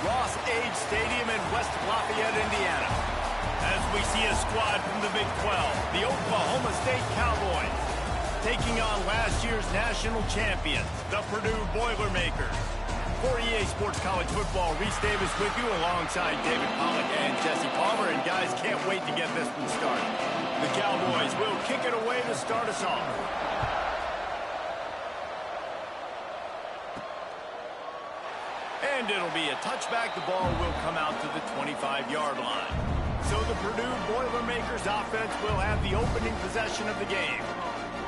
Ross-Age Stadium in West Lafayette, Indiana. As we see a squad from the Big 12, the Oklahoma State Cowboys, taking on last year's national champions, the Purdue Boilermakers. For EA Sports College Football, Reese Davis with you alongside David Pollack and Jesse Palmer. And guys, can't wait to get this one started. The Cowboys will kick it away to start us off. And it'll be a touchback. The ball will come out to the 25-yard line. So the Purdue Boilermakers offense will have the opening possession of the game.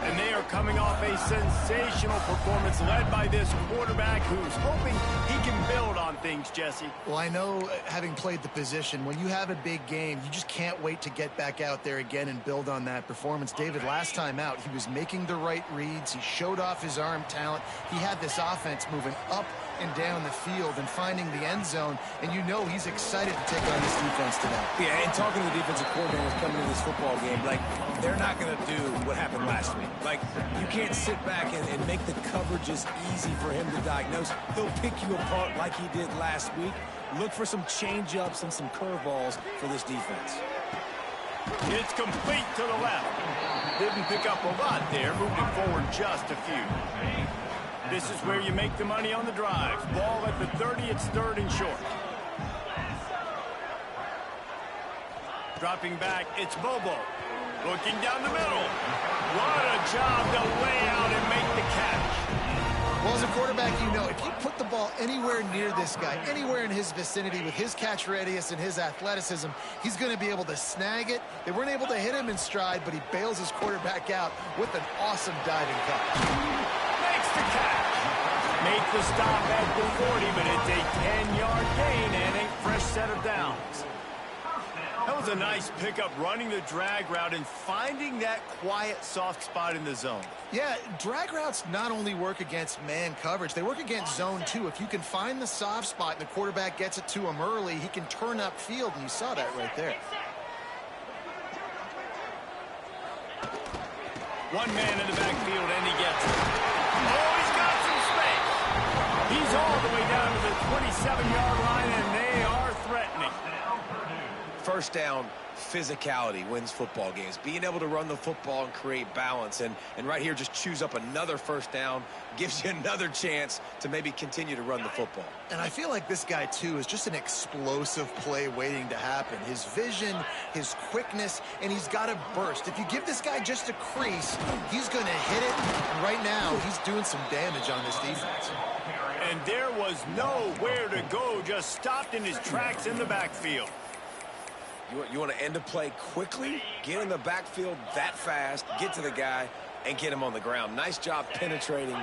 And they are coming off a sensational performance led by this quarterback who's hoping he can build on things, Jesse. Well, I know, having played the position, when you have a big game, you just can't wait to get back out there again and build on that performance. David, last time out, he was making the right reads. He showed off his arm talent. He had this offense moving up and down the field and finding the end zone, and you know he's excited to take on this defense today. Yeah, and talking to the defensive coordinator coming into this football game, like, they're not going to do what happened last week. Like, you can't sit back and make the coverages easy for him to diagnose. He'll pick you apart like he did last week. Look for some change-ups and some curveballs for this defense. It's complete to the left. Didn't pick up a lot there, moved it forward just a few. This is where you make the money on the drives. Ball at the 30, it's third and short. Dropping back, it's Bobo. Looking down the middle. What a job to lay out and make the catch. Well, as a quarterback, you know, if you put the ball anywhere near this guy, anywhere in his vicinity with his catch radius and his athleticism, he's going to be able to snag it. They weren't able to hit him in stride, but he bails his quarterback out with an awesome diving catch. Makes the catch. Make the stop at the 40, but it's a 10-yard gain and a fresh set of downs. That was a nice pickup, running the drag route and finding that quiet, soft spot in the zone. Yeah, drag routes not only work against man coverage, they work against zone too. If you can find the soft spot and the quarterback gets it to him early, he can turn upfield, and you saw that right there. One man in the backfield, and he gets it. Oh, he's got some space. He's all the way down to the 27-yard line, and they are threatening. First down, physicality wins football games. Being able to run the football and create balance. And right here, just choose up another first down, gives you another chance to maybe continue to run the football. And I feel like this guy, too, is just an explosive play waiting to happen. His vision, his quickness, and he's got a burst. If you give this guy just a crease, he's going to hit it. And right now, he's doing some damage on this defense. And there was nowhere to go, just stopped in his tracks in the backfield. You want to end a play quickly, get in the backfield that fast, get to the guy, and get him on the ground. Nice job penetrating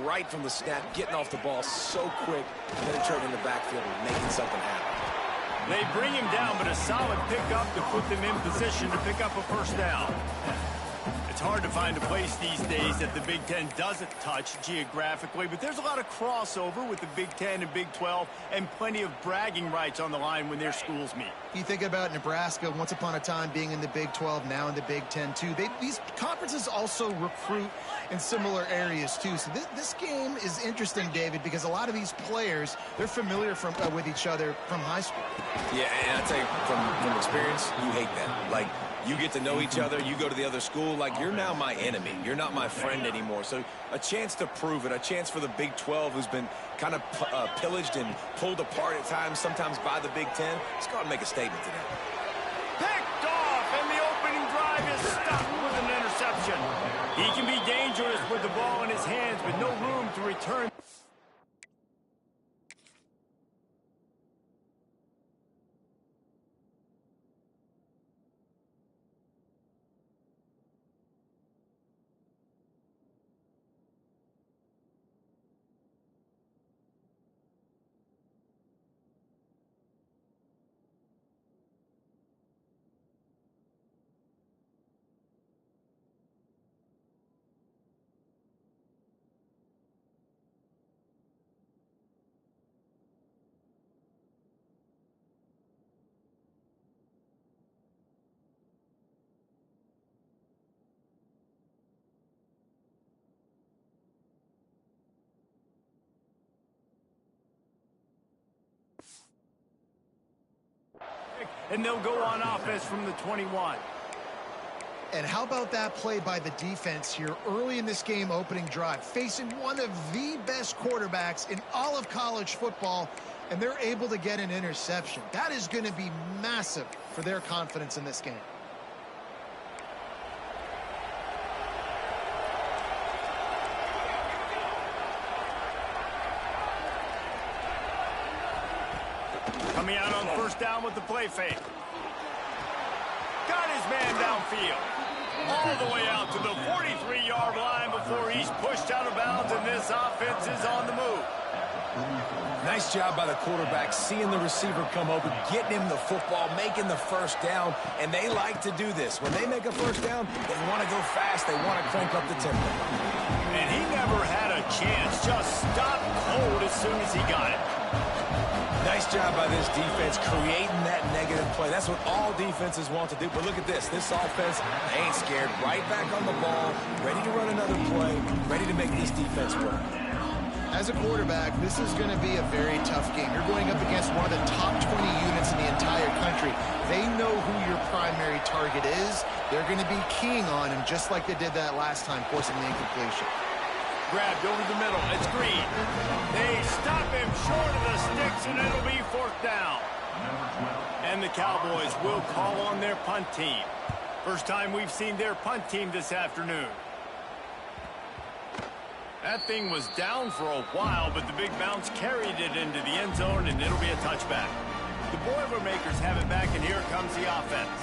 right from the snap, getting off the ball so quick, penetrating the backfield and making something happen. They bring him down, but a solid pickup to put them in position to pick up a first down. It's hard to find a place these days that the Big Ten doesn't touch geographically, but there's a lot of crossover with the Big Ten and Big 12 and plenty of bragging rights on the line when their schools meet. You think about Nebraska, once upon a time being in the Big 12, now in the Big 10 too. These conferences also recruit in similar areas too. So this game is interesting, David, because a lot of these players, they're familiar with each other from high school. Yeah, and I tell you, from experience, you hate that. Like, you get to know each other, you go to the other school, like, you're now my enemy. You're not my friend anymore. So a chance to prove it, a chance for the Big 12, who's been kind of pillaged and pulled apart at times, sometimes by the Big 10. Let's go out and make a statement today. Picked off, and the opening drive is stopped with an interception. He can be dangerous with the ball in his hands, but no room to return. and they'll go on offense from the 21. And how about that play by the defense here early in this game opening drive, facing one of the best quarterbacks in all of college football, and they're able to get an interception. That is going to be massive for their confidence in this game. Coming out on first down with the play fake. Got his man downfield. All the way out to the 43-yard line before he's pushed out of bounds, and this offense is on the move. Nice job by the quarterback, seeing the receiver come open, getting him the football, making the first down, and they like to do this. When they make a first down, they want to go fast. They want to crank up the tempo. And he never had a chance, just stopped cold as soon as he got it. Nice job by this defense creating that negative play. That's what all defenses want to do. But look at this. This offense, they ain't scared. Right back on the ball, ready to run another play, ready to make this defense work. As a quarterback, this is going to be a very tough game. You're going up against one of the top 20 units in the entire country. They know who your primary target is. They're going to be keying on him just like they did that last time, forcing the incompletion. Grabbed over the middle. It's Green. They stop him short of the sticks, and it'll be fourth down. And the Cowboys will call on their punt team. First time we've seen their punt team this afternoon. That thing was down for a while, but the big bounce carried it into the end zone, and it'll be a touchback. The Boilermakers have it back, and here comes the offense.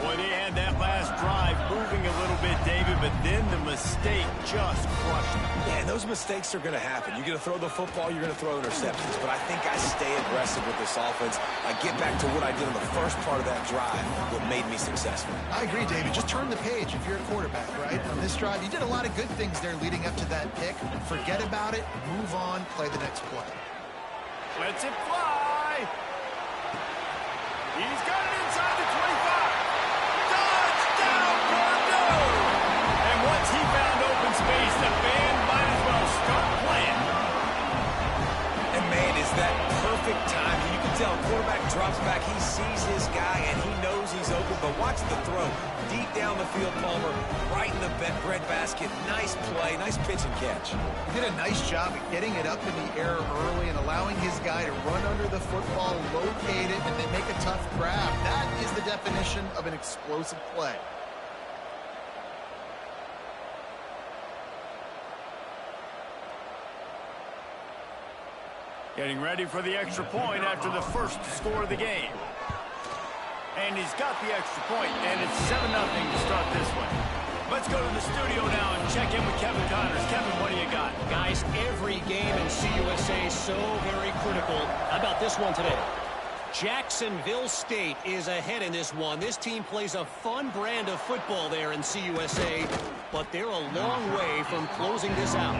Boy, they had that last drive moving a little bit, David, but then the mistake just crushed them. Yeah, and those mistakes are going to happen. You're going to throw the football, you're going to throw interceptions. But I think I stay aggressive with this offense. I get back to what I did in the first part of that drive, what made me successful. I agree, David. Just turn the page if you're a quarterback, right? On this drive, you did a lot of good things there leading up to that pick. Forget about it, move on, play the next play. Lets it fly. He's got it inside the 25. And once he found open space, the band might as well start playing. And man, is that perfect timing. You can tell quarterback drops back, he sees his guy, and he knows he's open. But watch the throw. Deep down the field, Palmer, right in the breadbasket. Nice play, nice pitch and catch. He did a nice job of getting it up in the air early and allowing his guy to run under the football, locate it, and then make a tough grab. That is the definition of an explosive play. Getting ready for the extra point after the first score of the game. And he's got the extra point, and it's 7-0 to start this one. Let's go to the studio now and check in with Kevin Connors. Kevin, what do you got? Guys, every game in CUSA is so very critical. How about this one today? Jacksonville State is ahead in this one. This team plays a fun brand of football there in CUSA, but they're a long way from closing this out.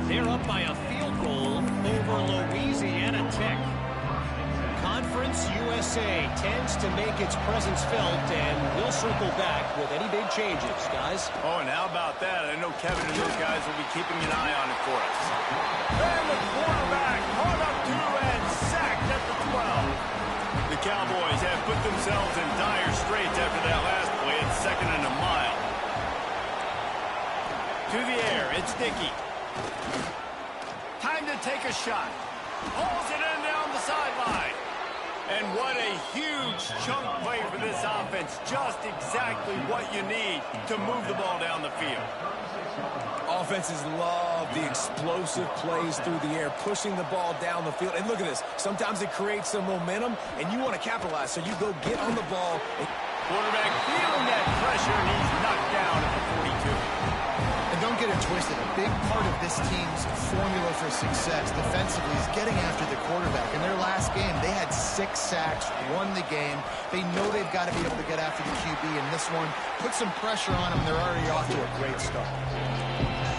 They're up by a field goal over Louisiana Tech. Conference USA tends to make its presence felt, and we'll circle back with any big changes, guys. Oh, and how about that? I know Kevin and those guys will be keeping an eye on it for us. And the quarterback caught up to and sacked at the 12. The Cowboys have put themselves in dire straits after that last play. It's 2nd and a mile. To the air, it's Dickey. Time to take a shot. Pulls it in down the sideline. And what a huge chunk play for this offense. Just exactly what you need to move the ball down the field. Offenses love the explosive plays through the air, pushing the ball down the field. And look at this. Sometimes it creates some momentum, and you want to capitalize. So you go get on the ball. Quarterback feeling that pressure, and he's knocked down at the 42. And don't get it twisted. A big part of this team's formula for success defensively is getting after the quarterback. In their last game, they had 6 sacks, won the game. They know they've got to be able to get after the QB, and this one put some pressure on them. They're already off to a great start.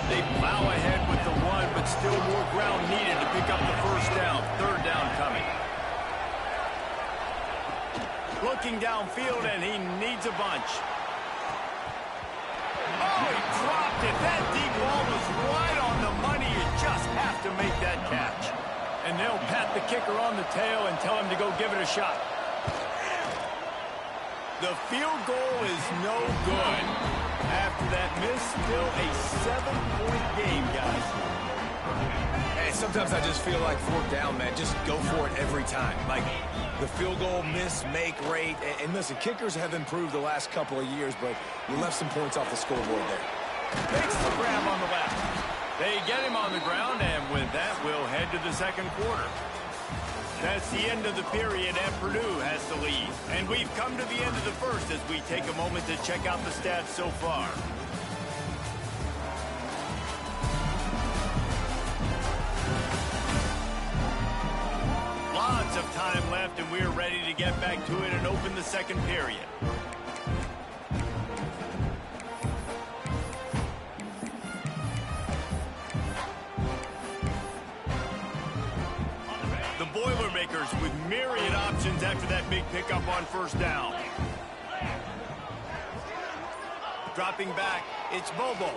They plow ahead with the run, but still more ground needed to pick up the first down. 3rd down coming. Looking downfield, and he needs a bunch. Oh, he dropped it. That deep ball was right on the money. You just have to make that catch. And they'll pat the kicker on the tail and tell him to go give it a shot. The field goal is no good. After that miss, still a 7-point game, guys. And sometimes I just feel like fourth down, man, just go for it every time. Like the field goal miss, make rate. And listen, kickers have improved the last couple of years, but you left some points off the scoreboard there. Makes the grab on the left. They get him on the ground, and with that, we'll head to the second quarter. That's the end of the period, and Purdue has the lead. And we've come to the end of the first as we take a moment to check out the stats so far. Lots of time left, and we're ready to get back to it and open the second period. The Boilermakers with myriad options after that big pickup on first down. Dropping back, it's Bobo.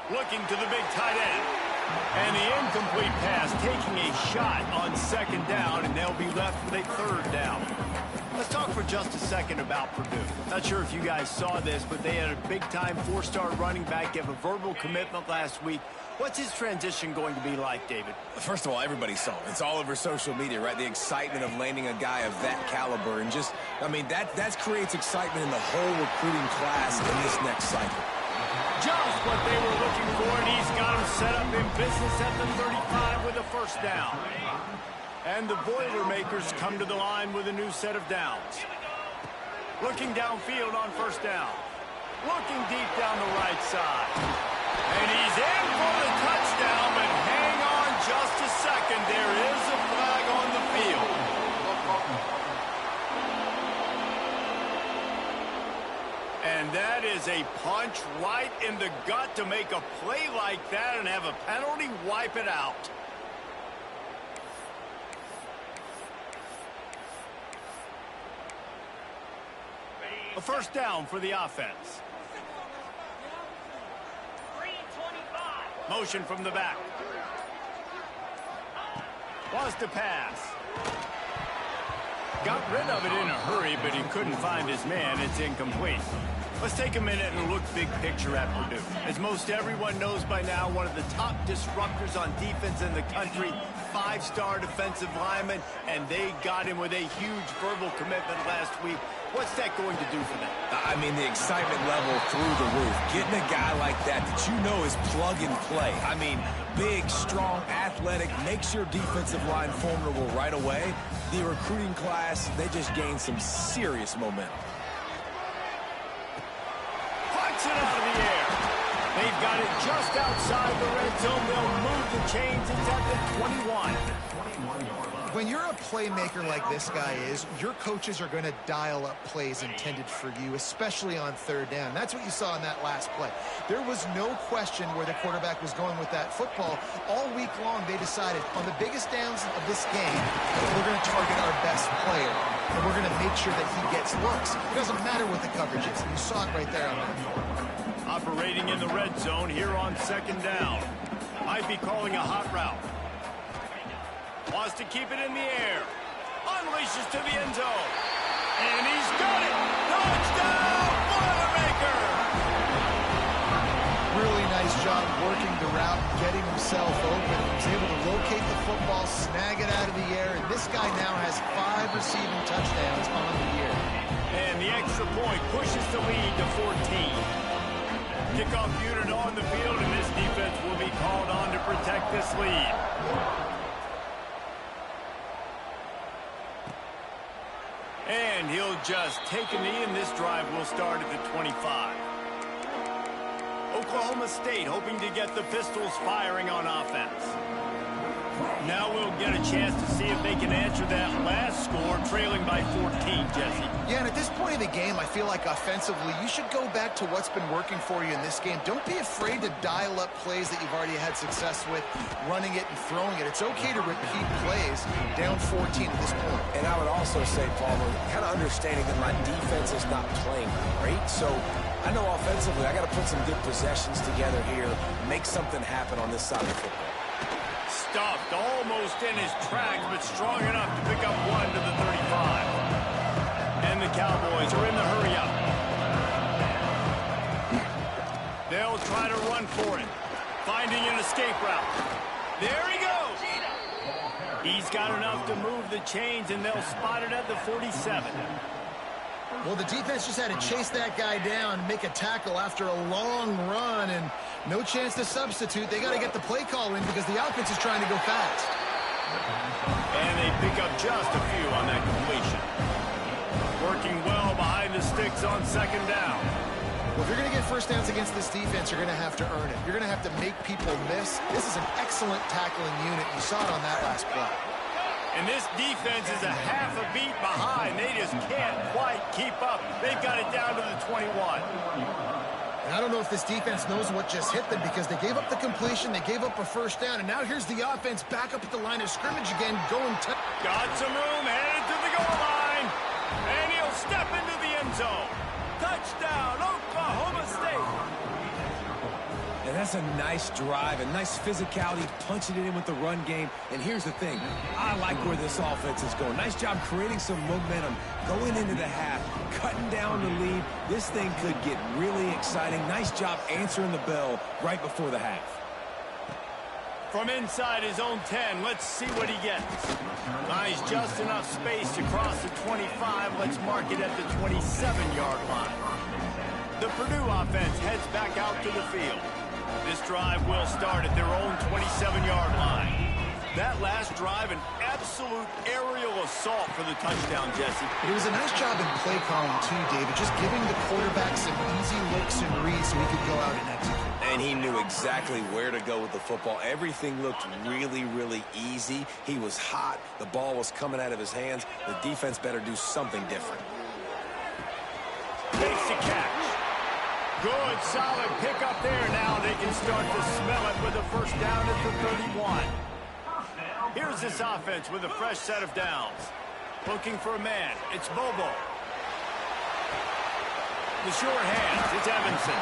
Looking to the big tight end. And the incomplete pass taking a shot on second down, and they'll be left with a third down. Let's talk for just a second about Purdue. Not sure if you guys saw this, but they had a big-time four-star running back give a verbal commitment last week. What's his transition going to be like, David? First of all, everybody saw it. It's all over social media, right? The excitement of landing a guy of that caliber. And just, I mean, that creates excitement in the whole recruiting class in this next cycle. Just what they were looking for, and he's got him set up in business at the 35 with a first down. And the Boilermakers come to the line with a new set of downs. Looking downfield on first down. Looking deep down the right side. And he's in for the touchdown, but hang on just a second. There is a flag on the field. And that is a punch right in the gut to make a play like that and have a penalty wipe it out. A first down for the offense. Motion from the back. Wants to pass. Got rid of it in a hurry, but he couldn't find his man. It's incomplete. Let's take a minute and look big picture at Purdue. As most everyone knows by now, one of the top disruptors on defense in the country, five-star defensive lineman, and they got him with a huge verbal commitment last week. What's that going to do for them? I mean, the excitement level through the roof. Getting a guy like that you know is plug and play. I mean, big, strong, athletic, makes your defensive line formidable right away. The recruiting class, they just gained some serious momentum. Punts it out of the air. They've got it just outside the red zone. They'll move the chains. It's at the 21. When you're a playmaker like this guy is, your coaches are going to dial up plays intended for you, especially on third down. That's what you saw in that last play. There was no question where the quarterback was going with that football. All week long, they decided on the biggest downs of this game, we're going to target our best player, and we're going to make sure that he gets looks. It doesn't matter what the coverage is. You saw it right there on that. Operating in the red zone here on second down. Might be calling a hot route. Wants to keep it in the air. Unleashes to the end zone. And he's got it. Touchdown, Boilermaker! Really nice job working the route, getting himself open. He was able to locate the football, snag it out of the air, and this guy now has 5 receiving touchdowns on the year. And the extra point pushes the lead to 14. Kickoff unit on the field, and this defense will be called on to protect this lead. And he'll just take a knee, and this drive will start at the 25. Oklahoma State hoping to get the Pistols firing on offense. Now we'll get a chance to see if they can answer that last score, trailing by 14, Jesse. Yeah, and at this point in the game, I feel like offensively, you should go back to what's been working for you in this game. Don't be afraid to dial up plays that you've already had success with, running it and throwing it. It's okay to repeat plays down 14 at this point. And I would also say, Palmer, kind of understanding that my defense is not playing great, so I know offensively I got to put some good possessions together here, make something happen on this side of the football. Stopped almost in his tracks, but strong enough to pick up one to the 35. And the Cowboys are in the hurry-up. They'll try to run for it. Finding an escape route. There he goes. He's got enough to move the chains, and they'll spot it at the 47. Well, the defense just had to chase that guy down, make a tackle after a long run, and no chance to substitute. They got to get the play call in because the offense is trying to go fast. And they pick up just a few on that completion. Working well behind the sticks on second down. Well, if you're going to get first downs against this defense, you're going to have to earn it. You're going to have to make people miss. This is an excellent tackling unit. You saw it on that last play. And this defense is a half a beat behind. They just can't quite keep up. They've got it down to the 21. And I don't know if this defense knows what just hit them because they gave up the completion, they gave up a first down, and now here's the offense back up at the line of scrimmage again, going to... Got some room, headed to the goal line. And he'll step into the end zone. Touchdown, Oklahoma State. And that's a nice drive, a nice physicality, punching it in with the run game. And here's the thing. I like where this offense is going. Nice job creating some momentum, going into the half, cutting down the lead. This thing could get really exciting. Nice job answering the bell right before the half. From inside his own 10, let's see what he gets. Nice, just enough space to cross the 25. Let's mark it at the 27-yard line. The Purdue offense heads back out to the field. This drive will start at their own 27-yard line. That last drive, an absolute aerial assault for the touchdown, Jesse. It was a nice job in play calling, too, David, just giving the quarterback some easy looks and reads so he could go out and execute. And he knew exactly where to go with the football. Everything looked really, really easy. He was hot. The ball was coming out of his hands. The defense better do something different. Takes the catch. Good, solid pick up there. Now they can start to smell it with a first down at the 31. Here's this offense with a fresh set of downs. Looking for a man. It's Bobo. The sure hands. It's Evanson.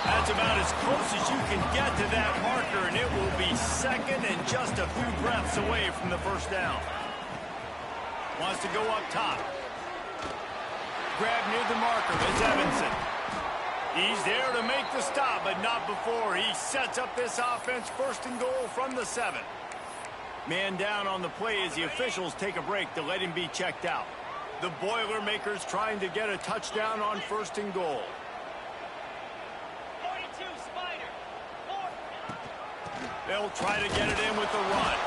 That's about as close as you can get to that marker, and it will be second and just a few breaths away from the first down. Wants to go up top. Grab near the marker. It's Evanson. He's there to make the stop, but not before he sets up this offense first and goal from the 7. Man down on the play as the officials take a break to let him be checked out. The Boilermakers trying to get a touchdown on first and goal. 42, Spider. They'll try to get it in with the run.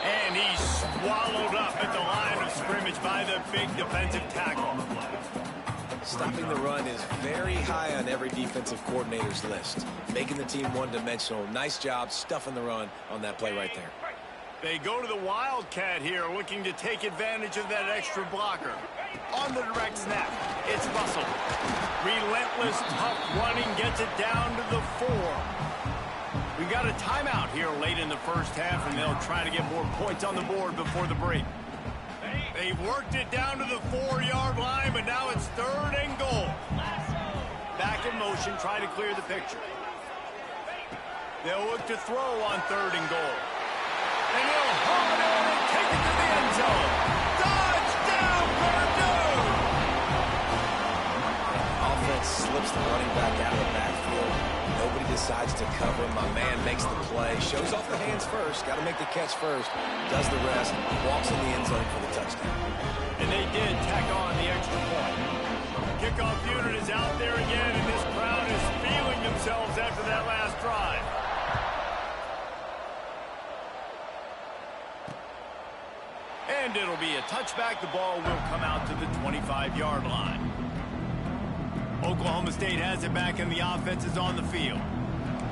And he's swallowed up at the line of scrimmage by the big defensive tackle. Stopping the run is very high on every defensive coordinator's list. Making the team one-dimensional. Nice job stuffing the run on that play right there. They go to the Wildcat here, looking to take advantage of that extra blocker. On the direct snap, it's Russell. Relentless, tough running, gets it down to the 4. We've got a timeout here late in the first half, and they'll try to get more points on the board before the break. They've worked it down to the 4-yard line, but now it's third and goal. Back in motion, try to clear the picture. They'll look to throw on third and goal. And he'll haul it in and take it to the end zone. Touchdown, Purdue! Offense slips the running back out of the backfield. Nobody decides to cover him. My man makes the play. Shows off the hands first. Got to make the catch first. Does the rest. Walks in the end zone for the touchdown. And they did tack on the extra point. Kickoff unit is out there again, and this crowd is feeling themselves after that last drive. And it'll be a touchback. The ball will come out to the 25-yard line. Oklahoma State has it back, and the offense is on the field.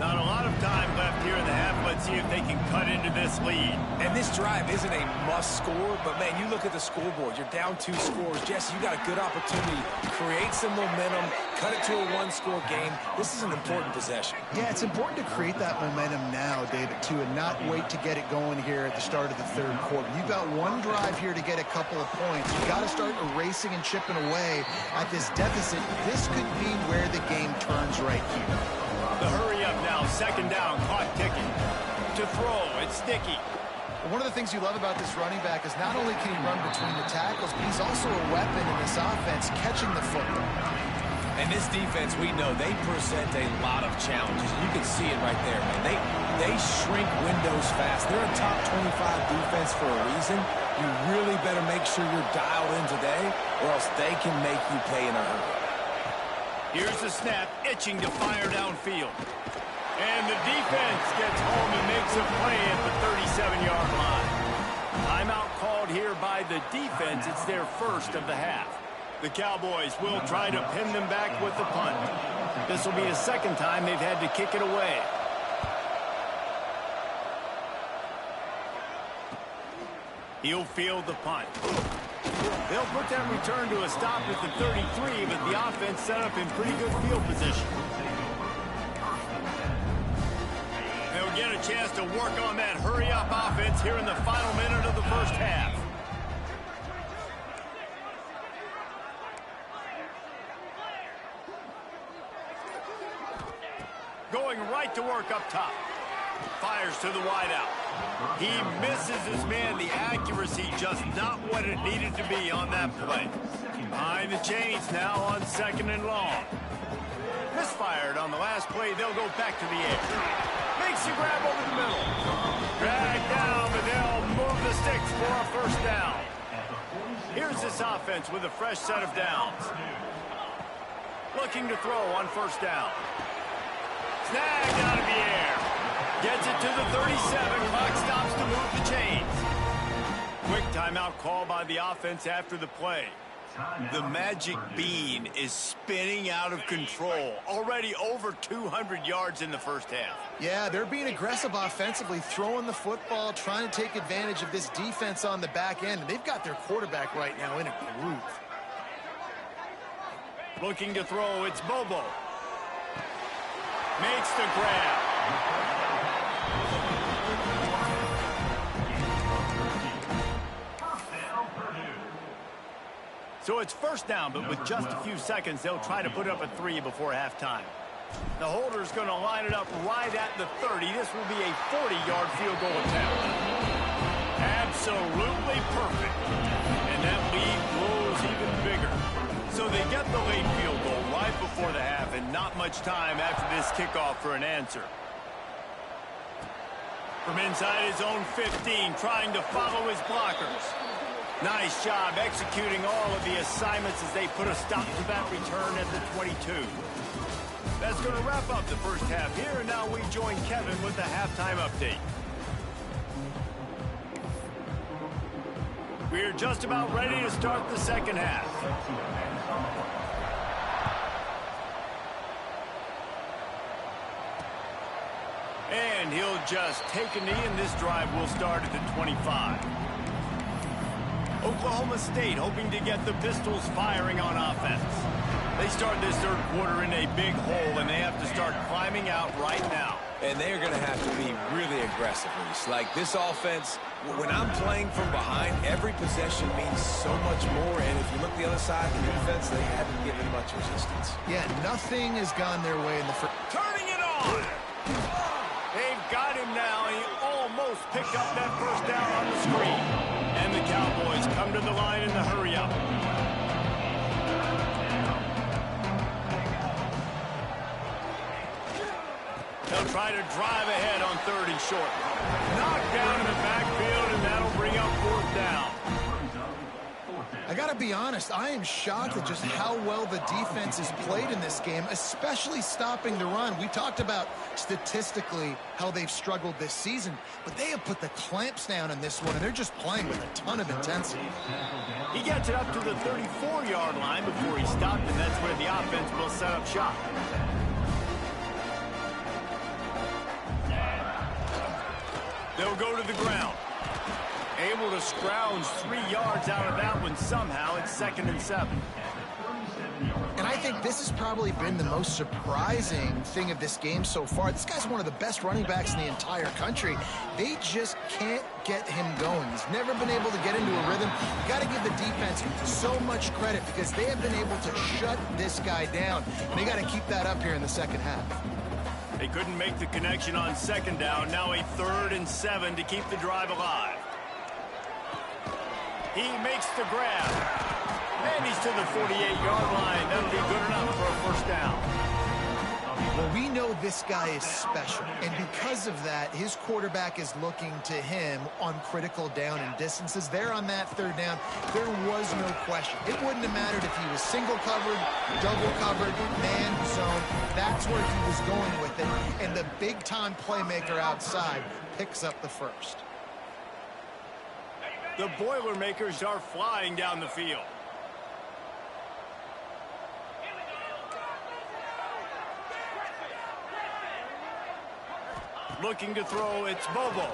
Not a lot of time left here in the half. Let's see if they can cut into this lead. And this drive isn't a must score, but, man, you look at the scoreboard. You're down 2 scores. Jesse, you got a good opportunity. Create some momentum. Cut it to a 1-score game. This is an important possession. Yeah, it's important to create that momentum now, David, too, and not wait to get it going here at the start of the third quarter. You've got one drive here to get a couple of points. You've got to start erasing and chipping away at this deficit. This could be where the game turns right here. The hurry up now, second down, clock ticking. To throw, it's Sticky. One of the things you love about this running back is not only can he run between the tackles, but he's also a weapon in this offense, catching the football. And this defense, we know, they present a lot of challenges. You can see it right there, man. They shrink windows fast. They're a top 25 defense for a reason. You really better make sure you're dialed in today, or else they can make you pay in a hurry. Here's the snap, itching to fire downfield. And the defense gets home and makes a play at the 37-yard line. Timeout called here by the defense. It's their first of the half. The Cowboys will try to pin them back with the punt. This will be the second time they've had to kick it away. He'll field the punt. They'll put that return to a stop at the 33, but the offense set up in pretty good field position. They'll get a chance to work on that hurry-up offense here in the final minute of the first half. Going right to work up top. Fires to the wideout. He misses his man. The accuracy just not what it needed to be on that play. Behind the chains now on 2nd and long. Misfired on the last play. They'll go back to the air. Makes the grab over the middle. Drag down, but they'll move the sticks for a first down. Here's this offense with a fresh set of downs. Looking to throw on first down. Snagged out of the air. Gets it to the 37. Clock stops to move the chains. Quick timeout call by the offense after the play. The magic bean is spinning out of control. Already over 200 yards in the first half. Yeah, they're being aggressive offensively, throwing the football, trying to take advantage of this defense on the back end. And they've got their quarterback right now in a groove. Looking to throw, it's Bobo. Makes the grab. So it's first down, but with just a few seconds, they'll try to put up a 3 before halftime. The holder's going to line it up right at the 30. This will be a 40-yard field goal attempt. Absolutely perfect. And that lead grows even bigger. So they get the late field goal right before the half, and not much time after this kickoff for an answer. From inside his own 15, trying to follow his blockers. Nice job executing all of the assignments as they put a stop to that return at the 22. That's going to wrap up the first half here, and now we join Kevin with the halftime update. We're just about ready to start the second half. And he'll just take a knee, and this drive will start at the 25. Oklahoma State hoping to get the Pistols firing on offense. They start this third quarter in a big hole, and they have to start climbing out right now. And they're going to have to be really aggressive, Reese. Like this offense, when I'm playing from behind, every possession means so much more. And if you look the other side of the defense, they haven't given much resistance. Yeah, nothing has gone their way in the first. Turning it on! They've got him now, and he almost picked up that first down on the screen. And the Cowboys come to the line in the hurry-up. They'll try to drive ahead on 3rd and short. Knocked down in the backfield, and that'll bring up 4th down. I got to be honest, I am shocked at just how well the defense has played in this game, especially stopping the run. We talked about statistically how they've struggled this season, but they have put the clamps down in this one, and they're just playing with a ton of intensity. He gets it up to the 34-yard line before he stopped, and that's where the offense will set up shop. They'll go to the ground. Able to scrounge 3 yards out of that one somehow. It's 2nd and 7. And I think this has probably been the most surprising thing of this game so far. This guy's one of the best running backs in the entire country. They just can't get him going. He's never been able to get into a rhythm. You got to give the defense so much credit because they have been able to shut this guy down. And they got to keep that up here in the second half. They couldn't make the connection on second down. Now a 3rd and 7 to keep the drive alive. He makes the grab. And he's to the 48-yard line. That'll be good enough for a first down. Well, we know this guy is special, and because of that, his quarterback is looking to him on critical down and distances. There on that 3rd down, there was no question. It wouldn't have mattered if he was single covered, double covered, man zone. That's where he was going with it, and the big-time playmaker outside picks up the first. The Boilermakers are flying down the field. Looking to throw, it's Bobo.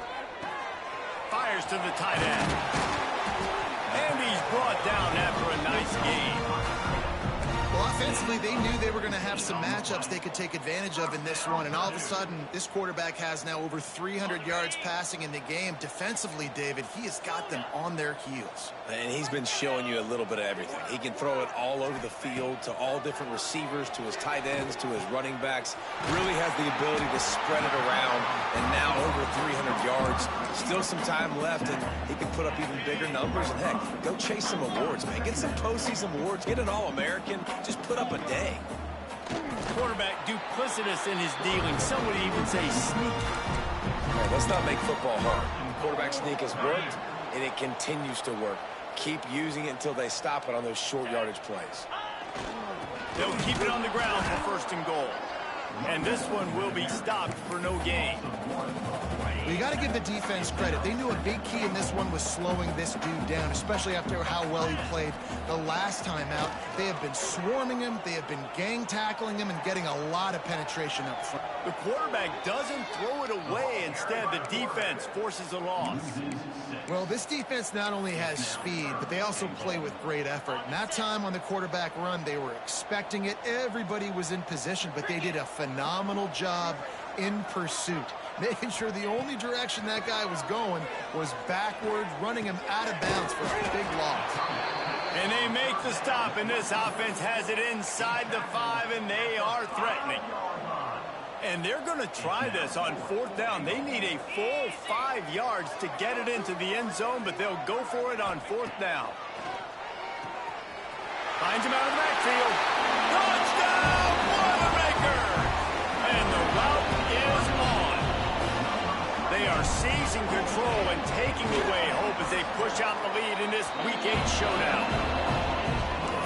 Fires to the tight end. And he's brought down after a nice game. Well, offensively, they knew they were going to have some matchups they could take advantage of in this one. And all of a sudden, this quarterback has now over 300 yards passing in the game. Defensively, David, he has got them on their heels. And he's been showing you a little bit of everything. He can throw it all over the field to all different receivers, to his tight ends, to his running backs. Really has the ability to spread it around. And now over 300 yards. Still some time left, and he can put up even bigger numbers. And, heck, go chase some awards, man. Get some postseason awards. Get an All-American. Just put up a day. Quarterback duplicitous in his dealing. Some would even say sneaky. Right, let's not make football hard. Quarterback sneak has worked, and it continues to work. Keep using it until they stop it on those short yardage plays. They'll keep it on the ground for 1st and goal. And this one will be stopped for no gain. Well, you got to give the defense credit. They knew a big key in this one was slowing this dude down, especially after how well he played the last time out. They have been swarming him. They have been gang tackling him and getting a lot of penetration up front. The quarterback doesn't throw it away. Instead, the defense forces a loss. Well, this defense not only has speed, but they also play with great effort. And that time on the quarterback run, they were expecting it. Everybody was in position, but they did a phenomenal job in pursuit, making sure the only direction that guy was going was backwards, running him out of bounds for a big loss. And they make the stop, and this offense has it inside the 5, and they are threatening. And they're going to try this on 4th down. They need a full 5 yards to get it into the end zone, but they'll go for it on 4th down. Finds him out of the backfield. Touchdown, Boilermaker! And the route is on. They are seizing control and taking away hope as they push out the lead in this Week 8 showdown.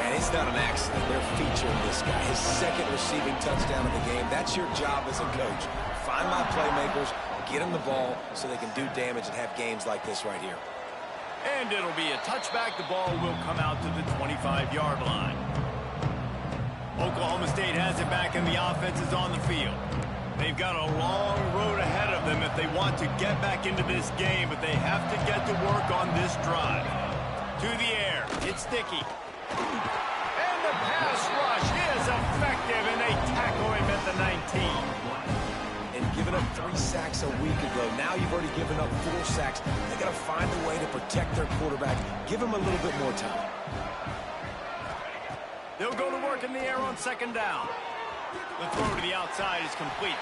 And it's not an accident. They're featuring this guy. His 2nd receiving touchdown of the game. That's your job as a coach. Find my playmakers, get them the ball so they can do damage and have games like this right here. And it'll be a touchback. The ball will come out to the 25-yard line. Oklahoma State has it back, and the offense is on the field. They've got a long road ahead of them if they want to get back into this game, but they have to get to work on this drive. To the air. It's sticky. And the pass rush is effective, and they tackle him at the 19. And giving up 3 sacks a week ago, now you've already given up 4 sacks. They got to find a way to protect their quarterback. Give him a little bit more time. They'll go to work in the air on 2nd down. The throw to the outside is complete.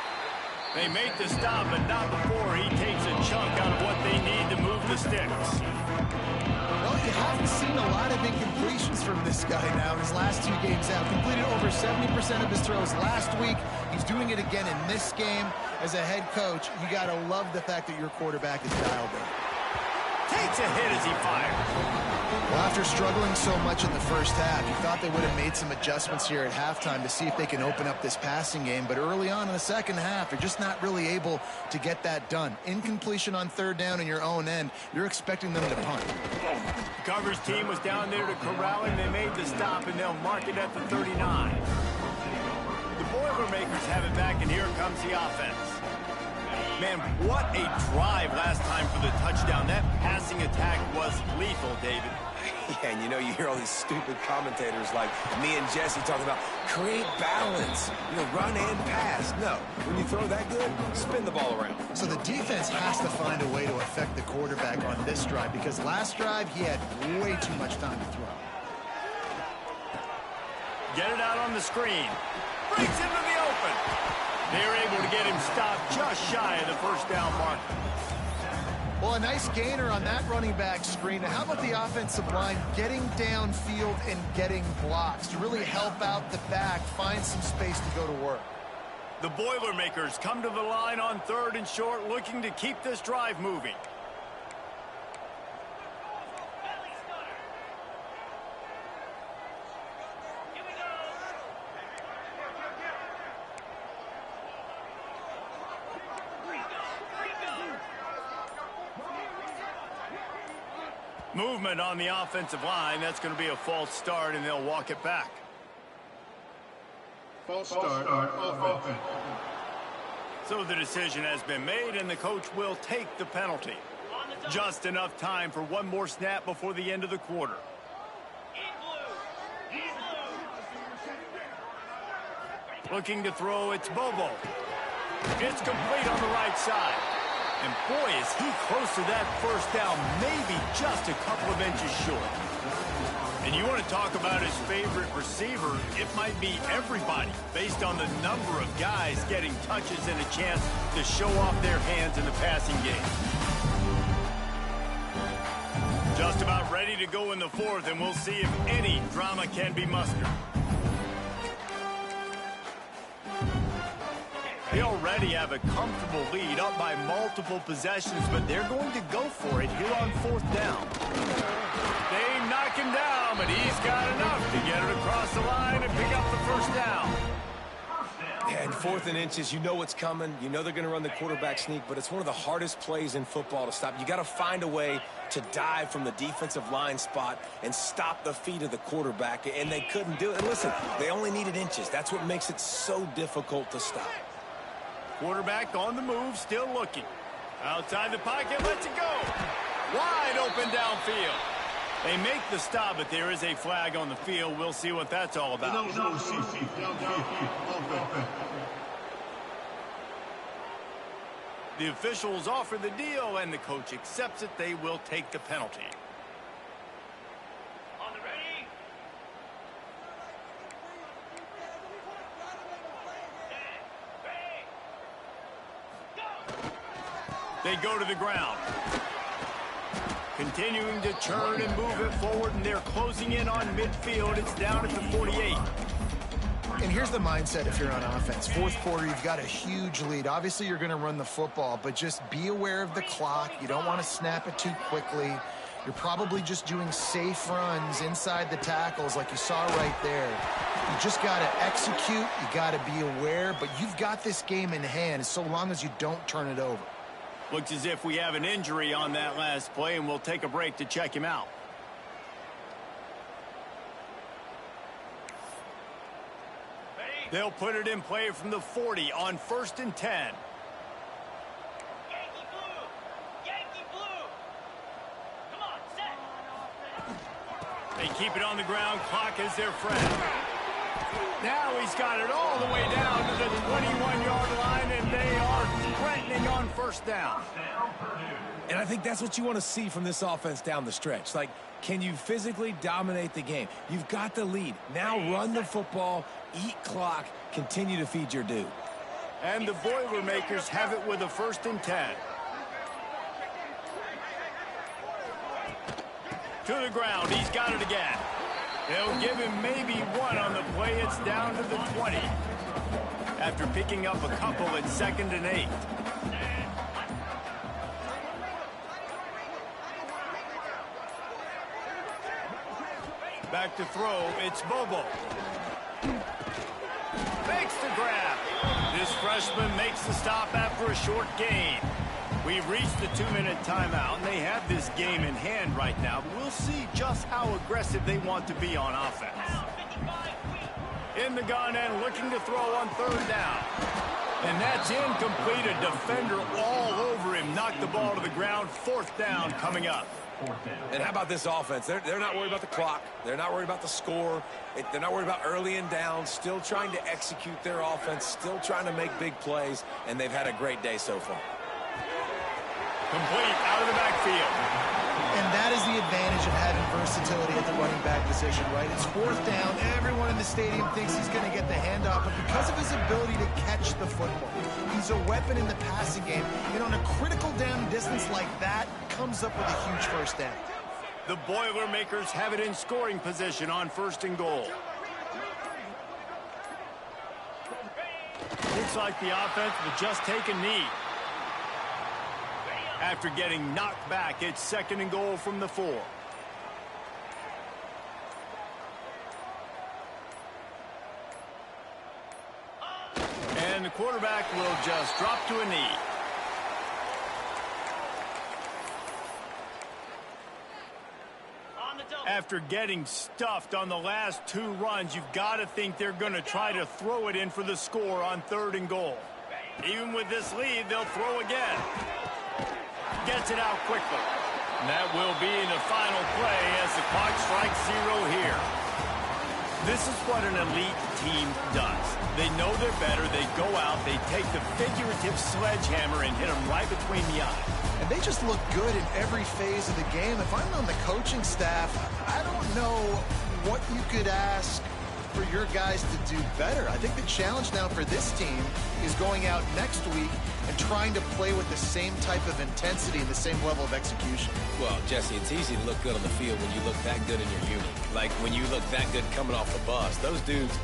They make the stop, but not before he takes a chunk out of what they need to move the sticks. Well, you haven't seen a lot of incompletions from this guy now in his last 2 games out. Completed over 70% of his throws last week. He's doing it again in this game. As a head coach, you got to love the fact that your quarterback is dialed in. Takes a hit as he fires. Well, after struggling so much in the first half, you thought they would have made some adjustments here at halftime to see if they can open up this passing game. But early on in the second half, they're just not really able to get that done. Incompletion on 3rd down in your own end, you're expecting them to punt. The coverage team was down there to corral him. They made the stop, and they'll mark it at the 39. The Boilermakers have it back, and here comes the offense. Man, what a drive last time for the touchdown. That passing attack was lethal, David. Yeah, and you know, you hear all these stupid commentators like me and Jesse talking about create balance, run and pass. No, when you throw that good, spin the ball around. So the defense has to find a way to affect the quarterback on this drive, because last drive he had way too much time to throw. Get it out on the screen. Breaks into the open. They're able to get him stopped just shy of the first down mark. Well, a nice gainer on that running back screen. How about the offensive line getting downfield and getting blocks to really help out the back, find some space to go to work? The Boilermakers come to the line on 3rd and short, looking to keep this drive moving. Movement on the offensive line. That's going to be a false start, and they'll walk it back. False start on offense. So the decision has been made, and the coach will take the penalty. Just enough time for one more snap before the end of the quarter. Looking to throw, it's Bobo. It's complete on the right side. And boy, is he close to that first down, maybe just a couple of inches short. And you want to talk about his favorite receiver, it might be everybody, based on the number of guys getting touches and a chance to show off their hands in the passing game. Just about ready to go in the 4th, and we'll see if any drama can be mustered. They already have a comfortable lead, up by multiple possessions, but they're going to go for it here on 4th down. They knock him down, but he's got enough to get it across the line and pick up the first down. Yeah, and 4th and inches, you know what's coming. You know they're going to run the quarterback sneak, but it's one of the hardest plays in football to stop. You got to find a way to dive from the defensive line spot and stop the feet of the quarterback, and they couldn't do it. And listen, they only needed inches. That's what makes it so difficult to stop. Quarterback on the move, still looking. Outside the pocket, lets it go. Wide open downfield. They make the stop, but there is a flag on the field. We'll see what that's all about. The officials offer the deal, and the coach accepts it. They will take the penalty. On the ready. They go to the ground. Continuing to turn and move it forward, and they're closing in on midfield. It's down at the 48. And here's the mindset if you're on offense. 4th quarter, you've got a huge lead. Obviously, you're going to run the football, but just be aware of the clock. You don't want to snap it too quickly. You're probably just doing safe runs inside the tackles like you saw right there. You just got to execute. You got to be aware, but you've got this game in hand so long as you don't turn it over. Looks as if we have an injury on that last play, and we'll take a break to check him out. They'll put it in play from the 40 on 1st and 10. Yankee blue! Yankee blue! Come on, set! They keep it on the ground. Clock is their friend. Now he's got it all the way down to the 21-yard line, and they are threatening on 1st down. And I think that's what you want to see from this offense down the stretch. Like, can you physically dominate the game? You've got the lead. Now run the football, eat clock, continue to feed your dude. And the Boilermakers have it with a 1st and 10. To the ground. He's got it again. They'll give him maybe one on the play. It's down to the 20. After picking up a couple at 2nd and 8. Back to throw. It's Bobo. Makes the grab. This freshman makes the stop after a short gain. We've reached the 2-minute timeout, and they have this game in hand right now. But we'll see just how aggressive they want to be on offense. In the gun and looking to throw on 3rd down. And that's incomplete. A defender all over him. Knocked the ball to the ground. 4th down coming up. And how about this offense? They're not worried about the clock. They're not worried about the score. They're not worried about early and down. Still trying to execute their offense. Still trying to make big plays. And they've had a great day so far. Complete out of the backfield. And that is the advantage advantage of having versatility at the running back position, right? It's fourth down. Everyone in the stadium thinks he's going to get the handoff, but because of his ability to catch the football, he's a weapon in the passing game. And on a critical down distance like that, comes up with a huge first down. The Boilermakers have it in scoring position on 1st and goal. Looks like the offense will just take a knee. After getting knocked back, it's 2nd and goal from the 4. And the quarterback will just drop to a knee. After getting stuffed on the last 2 runs, you've got to think they're going to try to throw it in for the score on 3rd and goal. Even with this lead, they'll throw again. Gets it out quickly. And that will be the final play as the clock strikes 0 here. This is what an elite team does. They know they're better. They go out. They take the figurative sledgehammer and hit them right between the eyes. And they just look good in every phase of the game. If I'm on the coaching staff, I don't know what you could ask for your guys to do better. I think the challenge now for this team is going out next week and trying to play with the same type of intensity and the same level of execution. Well, Jesse, it's easy to look good on the field when you look that good in your unit. Like when you look that good coming off the bus. Those dudes,